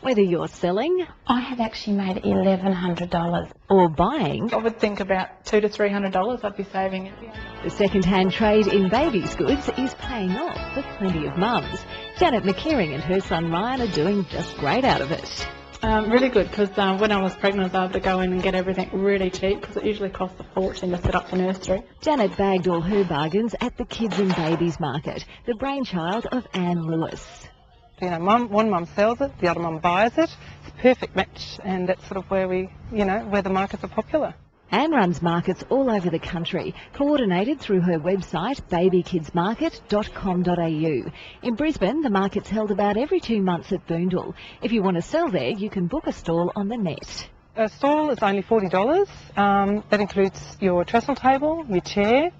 Whether you're selling I have actually made $1,100. or buying, I would think about $200 to $300 I'd be saving it. the second-hand trade in babies' goods is paying off for plenty of mums. Janet McKeering and her son Ryan are doing just great out of it. Really good, because when I was pregnant I was able to go in and get everything really cheap, because it usually costs a fortune to set up the nursery. Janet bagged all her bargains at the Kids and Babies Market, the brainchild of Anne Lewis. You know, one mum sells it, the other mum buys it. It's a perfect match, and that's sort of where where the markets are popular. Anne runs markets all over the country, coordinated through her website babykidsmarket.com.au. In Brisbane, the market's held about every 2 months at Boondall. If you want to sell there, you can book a stall on the net. A stall is only $40. That includes your trestle table, your chair.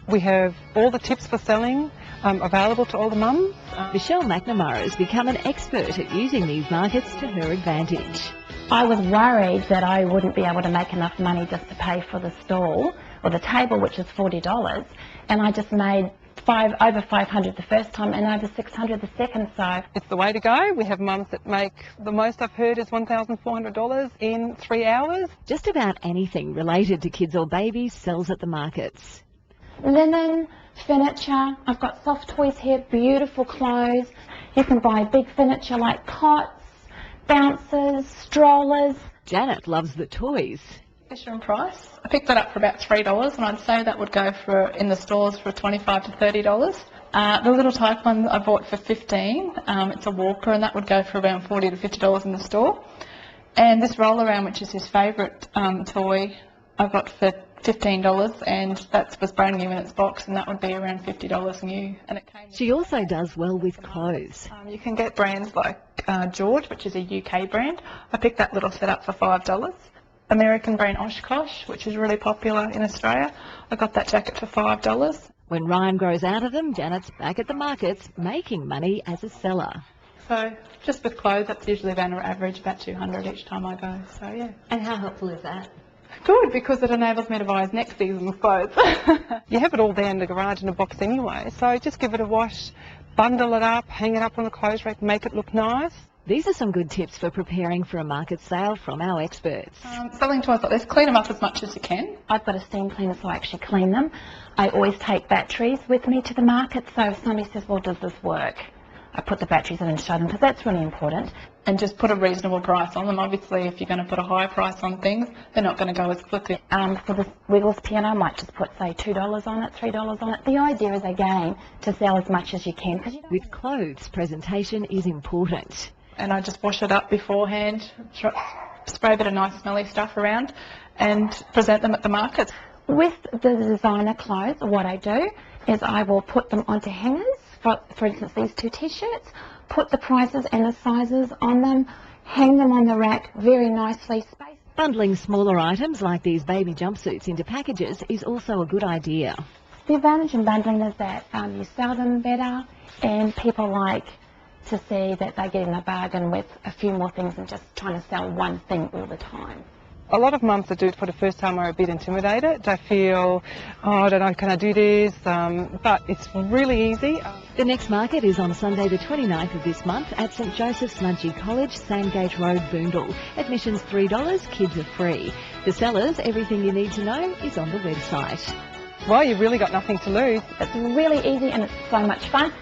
We have all the tips for selling available to all the mums. Michelle McNamara has become an expert at using these markets to her advantage. I was worried that I wouldn't be able to make enough money just to pay for the stall or the table, which is $40, and I just made over $500 the first time and over $600 the second. So it's the way to go. We have mums that make, the most I've heard is $1,400 in 3 hours. Just about anything related to kids or babies sells at the markets. Linen, furniture, I've got soft toys here, beautiful clothes. You can buy big furniture like cots, bouncers, strollers. Janet loves the toys. Fisher & Price. I picked that up for about $3, and I'd say that would go for in the stores for $25 to $30. The little type one I bought for $15. It's a walker, and that would go for around $40 to $50 in the store. And this roll around, which is his favourite toy, I got for $15, and that was brand new in its box, and that would be around $50 new. And it came. She also does well with clothes. You can get brands like George, which is a UK brand. I picked that little set up for $5. American brand Oshkosh, which is really popular in Australia. I got that jacket for $5. When Ryan grows out of them, Janet's back at the markets making money as a seller. So just with clothes, that's usually about an average about $200 each time I go. So yeah. And how helpful is that? Good, because it enables me to buy his next season's clothes. You have it all there in the garage in a box anyway, so just give it a wash, bundle it up, hang it up on the clothes rack, make it look nice. These are some good tips for preparing for a market sale from our experts. Selling toys like this, clean them up as much as you can. I've got a steam cleaner, so I actually clean them. I always take batteries with me to the market, so if somebody says, well, does this work? I put the batteries in and show them, because that's really important. And just put a reasonable price on them. Obviously, if you're going to put a high price on things, they're not going to go as quickly. For the Wiggles piano, I might just put, say, $2 on it, $3 on it. The idea is, again, to sell as much as you can. With clothes, presentation is important. And I just wash it up beforehand, spray a bit of nice smelly stuff around, and present them at the market. With the designer clothes, what I do is I will put them onto hangers. For instance, these 2 t-shirts, put the prices and the sizes on them, hang them on the rack very nicely. Bundling smaller items like these baby jumpsuits into packages is also a good idea. The advantage in bundling is that you sell them better, and people like to see that they're getting a bargain with a few more things than just trying to sell one thing all the time. A lot of mums that do it for the first time are a bit intimidated. They feel, oh, I don't know, can I do this? But it's really easy. The next market is on Sunday the 29th of this month at St Joseph's Mudgee College, Sandgate Road, Boondall. Admission's $3, kids are free. For sellers, everything you need to know is on the website. Well, you've really got nothing to lose. It's really easy and it's so much fun.